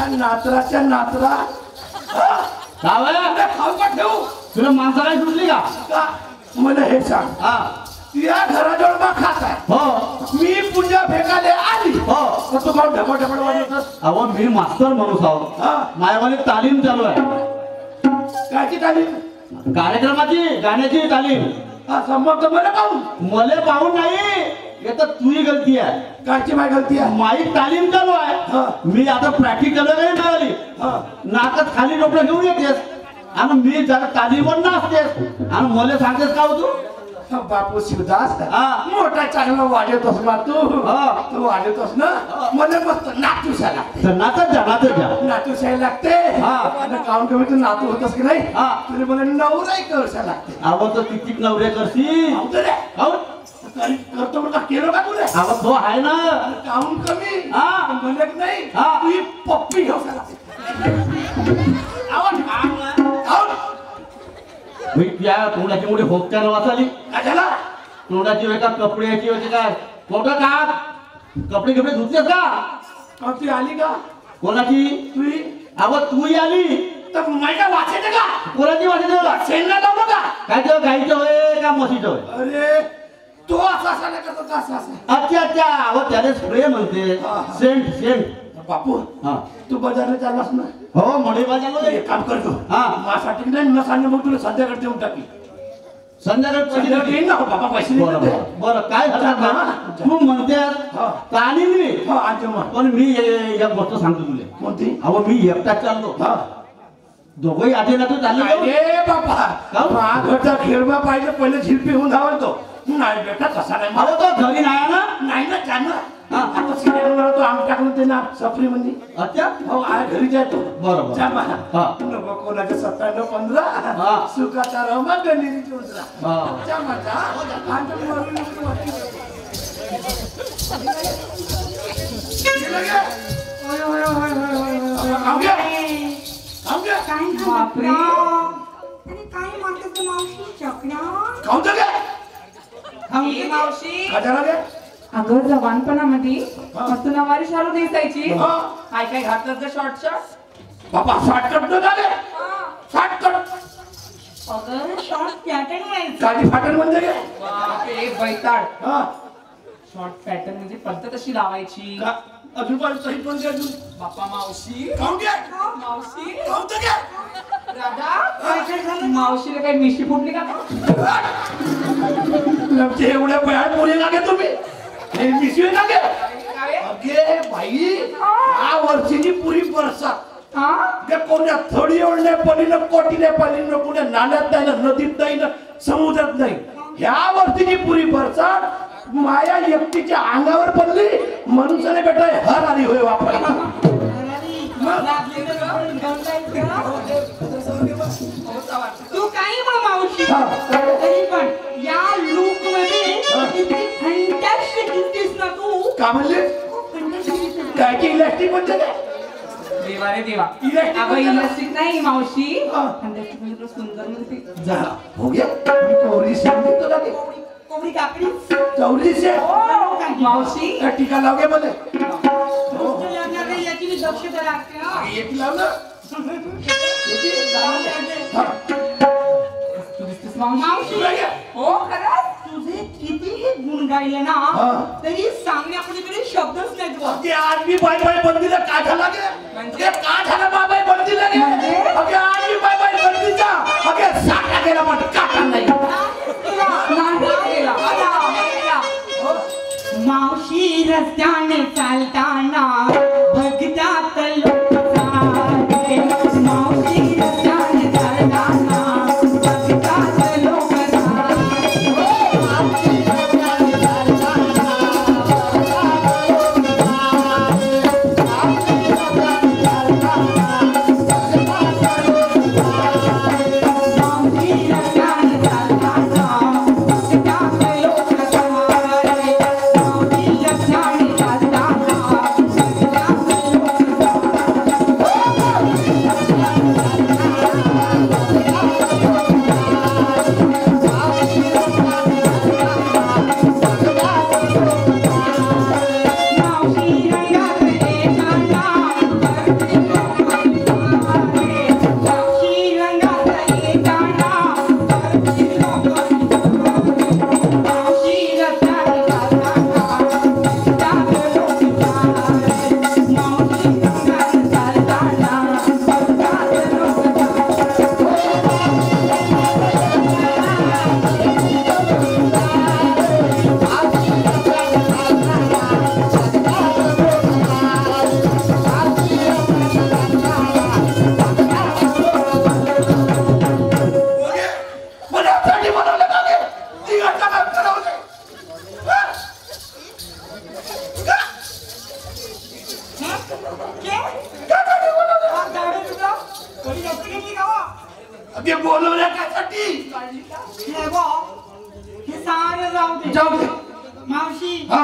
नाचराच्या नाचरा खाऊ का ठेवू तुला माणसाला सुटली का मला हे सांग हा या घराजवळ बा खात आहे हो मी पुंजा फेकाले आली हो तू भाऊ ढबळ ढबळ वाजवतस अहो मी मास्तर माणूस आहो माझ्यावाली तालीम चालू आहे कायची तालीम कार्यक्रमाची गाण्याची तालीम मग मला पाहून मले पाहून नाही येत तुझी गलती आहे कायची माझी गलती आहे माझी तालीम चालू आहे मी आता प्रॅक्टिस चालू आहे मिळाली नाकात खाली डोकं घेऊन येतेस आणि मी जरा तालीमवर नाचतेस आणि मला सांगतेस का हो तू बापू शिवदास मोठा चांगला वाजवतोस ना तू वाजवतोस ना मला मस्त नातूशा लागते नाचत जा नातूशाही लागते काऊन कमी तू नातू होतस की नाही तुला मला नवराही करशा लागते आवं तर किती नवरे करशील करतो का केलं का तुला आवं तो आहे ना काऊन कमी म्हणत नाही तू पप्पी घेऊशा लागते त्या तोंडाची मुळे होपत्यानं वाचाली काय झाला तोंडाची वेळ का कपड्याची होती काय मोठं का कपडे कपडे धुतलेस का ती आली का कोणाची तुझी अगं तू आली तर माझ्या वाचायचं का कोणाची वाचायचं शेणला लावलं का काय तेव्हा गाईचं होय का म्हशीचं होय अरे तो असा नाही करतो का असा अच्छा अच्छा अहो त्याने स्प्रे म्हणते सेंट सेंट बापू तू बाजारला चाललास ना हो मोठे बाजार एक काम करतो माझ्यासाठी नाही न सांग मग तुला संध्याकाळी देऊन टाकी संध्याकाळी येईन ना बाबा पैसे बरं काय तू म्हणतेस तालीम मी पण मी एक गोष्ट सांगतो तुला कोणती अहो मी एकटाच चाललो दोघंही आधी ना तू चालले बापा घरचा खेळबा पाहिजे पहिले झिलपी होऊन धावतो नाही बेटा तसा नाही अहो तो घरी नाही ना जाणार तो आम टाकून ते ना सफरी मध्ये अच्छा हो घरी जातो बरोबर कोणाच्या 97-15 सुखाचा रमा गणिरीची उजरा अगं जवानपणामध्ये मस्त नवारी शालू दिसायची काय काय घातलं शॉर्ट शॉर्ट बाबा शॉर्टकट न झाले शॉर्टकट अगं शॉर्ट पॅटर्न व्हायचं गाडी फाटण म्हणजे बापरे बैताड शॉर्ट पॅटर्न म्हणजे पद्धत अशी लावायची अजून पण सही पण दे अजून बाप्पा मावशी मावशी दादा मावशीला काही मिशी फुटली का एवढ्या बयाड बोले लागे तुम्ही हे मिसळी लागे अगे बाई या वर्षीची पुरी बरसात कोण्या थोडी ओढल्या पलीनं कोटील्या पलीनं कुण्या नाल्यात नाही ना नदीत नाही ना समुद्रात नाही ह्या वर्षीची पुरी बरसात माया एकटीच्या अंगावर पडली मनुष्याने बेटा हर आली होय वापरायला तू काही मावशी तरी पण या लुक मध्ये फॅन्टॅस्टिक दिसतीस ना तू का म्हणले काय की इलेक्ट्रिक म्हणजे काय देवा रे देवा इलेक्ट्रिक नाही मावशी फॅन्टॅस्टिक म्हणजे सुंदर म्हणजे झाला हो गया मी कोरी सांगितलं ना कोबडी काकडी चौरी से मावशी टीका लावगे मध्ये याची दक्षता लागते ना एक लाव ना मावशी हो खरंच तुझे कितीही गुण गायले ना तरी सांगण्यापुढे शब्दच नाही आज मी बाय बाय बंदीला का झाला गे का झाला बाय बाय बंदीला गे आज मी बाय बाय बंदीचा अगे साठा गेला पण काटा नाही मावशी रस्त्याने चालताना बघतात लोक मावशी रस्त्याने चालताना बघतात लोक हे बघ हे सारं जाऊ दे जाऊ दे मावशी हा